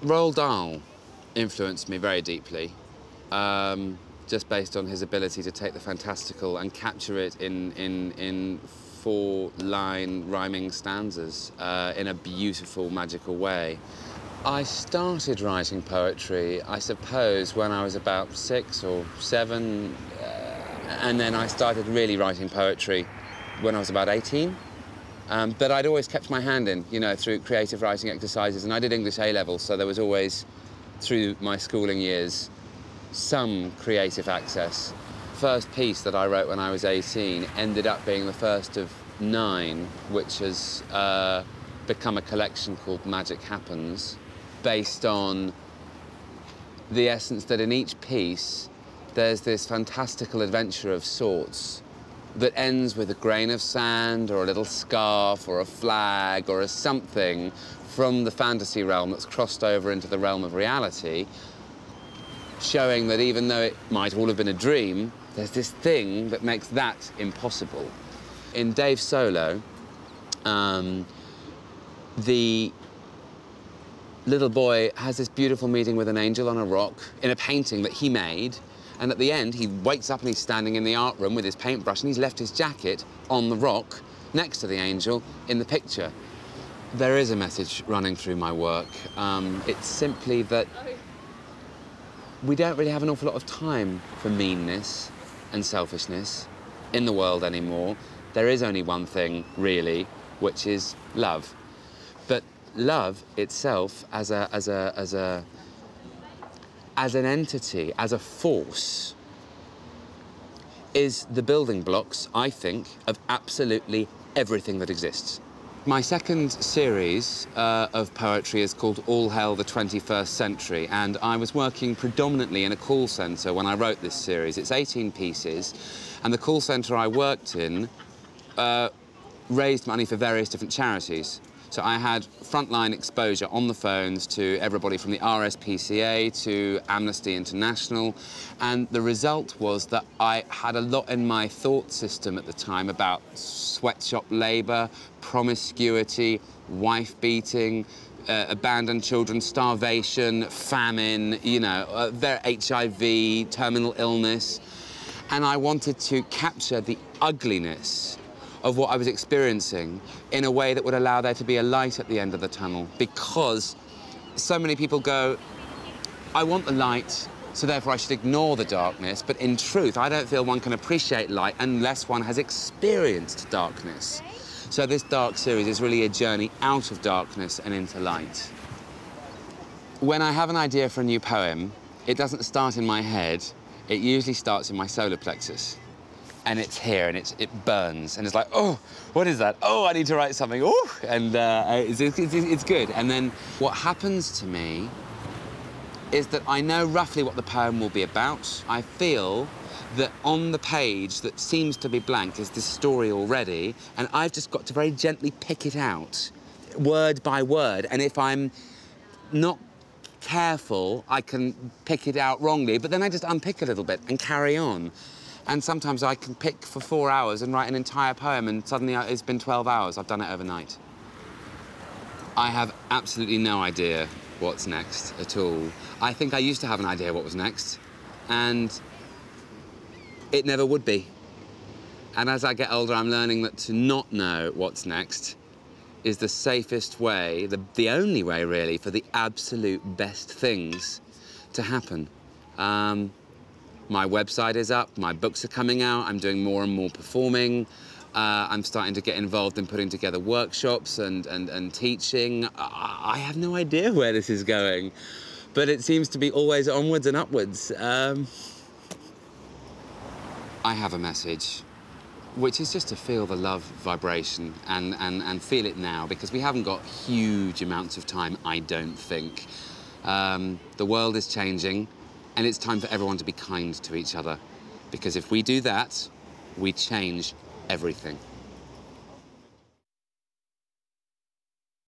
Roald Dahl influenced me very deeply, just based on his ability to take the fantastical and capture it in four-line rhyming stanzas in a beautiful, magical way. I started writing poetry, I suppose, when I was about 6 or 7, and then I started really writing poetry when I was about 18. But I'd always kept my hand in, you know, through creative writing exercises, and I did English A-levels, so there was always, through my schooling years, some creative access. First piece that I wrote when I was 18 ended up being the first of 9, which has become a collection called Magic Happens, based on the essence that in each piece there's this fantastical adventure of sorts that ends with a grain of sand or a little scarf or a flag or a something from the fantasy realm that's crossed over into the realm of reality, showing that even though it might all have been a dream, there's this thing that makes that impossible. In Dave's solo, the little boy has this beautiful meeting with an angel on a rock in a painting that he made, and at the end he wakes up and he's standing in the art room with his paintbrush and he's left his jacket on the rock next to the angel in the picture. There is a message running through my work. It's simply that we don't really have an awful lot of time for meanness and selfishness in the world anymore. There is only one thing, really, which is love. But love itself as an entity, as a force, is the building blocks, I think, of absolutely everything that exists. My second series of poetry is called All Hail the 21st Century, and I was working predominantly in a call centre when I wrote this series. It's 18 pieces, and the call centre I worked in raised money for various different charities. So I had frontline exposure on the phones to everybody from the RSPCA to Amnesty International, and the result was that I had a lot in my thought system at the time about sweatshop labour, promiscuity, wife-beating, abandoned children, starvation, famine, you know, HIV, terminal illness. And I wanted to capture the ugliness of what I was experiencing in a way that would allow there to be a light at the end of the tunnel, because so many people go, I want the light, so therefore I should ignore the darkness, but in truth, I don't feel one can appreciate light unless one has experienced darkness. So this dark series is really a journey out of darkness and into light. When I have an idea for a new poem, it doesn't start in my head, it usually starts in my solar plexus. And it's here, and it burns, and it's like, oh, what is that? Oh, I need to write something, oh, and it's good. And then what happens to me is that I know roughly what the poem will be about. I feel that on the page that seems to be blank is this story already, and I've just got to very gently pick it out, word by word, and if I'm not careful, I can pick it out wrongly, but then I just unpick a little bit and carry on. And sometimes I can pick for 4 hours and write an entire poem, and suddenly it's been 12 hours. I've done it overnight. I have absolutely no idea what's next at all. I think I used to have an idea what was next, and it never would be. And as I get older, I'm learning that to not know what's next is the safest way, the only way, really, for the absolute best things to happen. My website is up, my books are coming out, I'm doing more and more performing. I'm starting to get involved in putting together workshops and teaching. I have no idea where this is going, but it seems to be always onwards and upwards. I have a message, which is just to feel the love vibration and feel it now, because we haven't got huge amounts of time, I don't think. The world is changing, and it's time for everyone to be kind to each other, because if we do that, we change everything.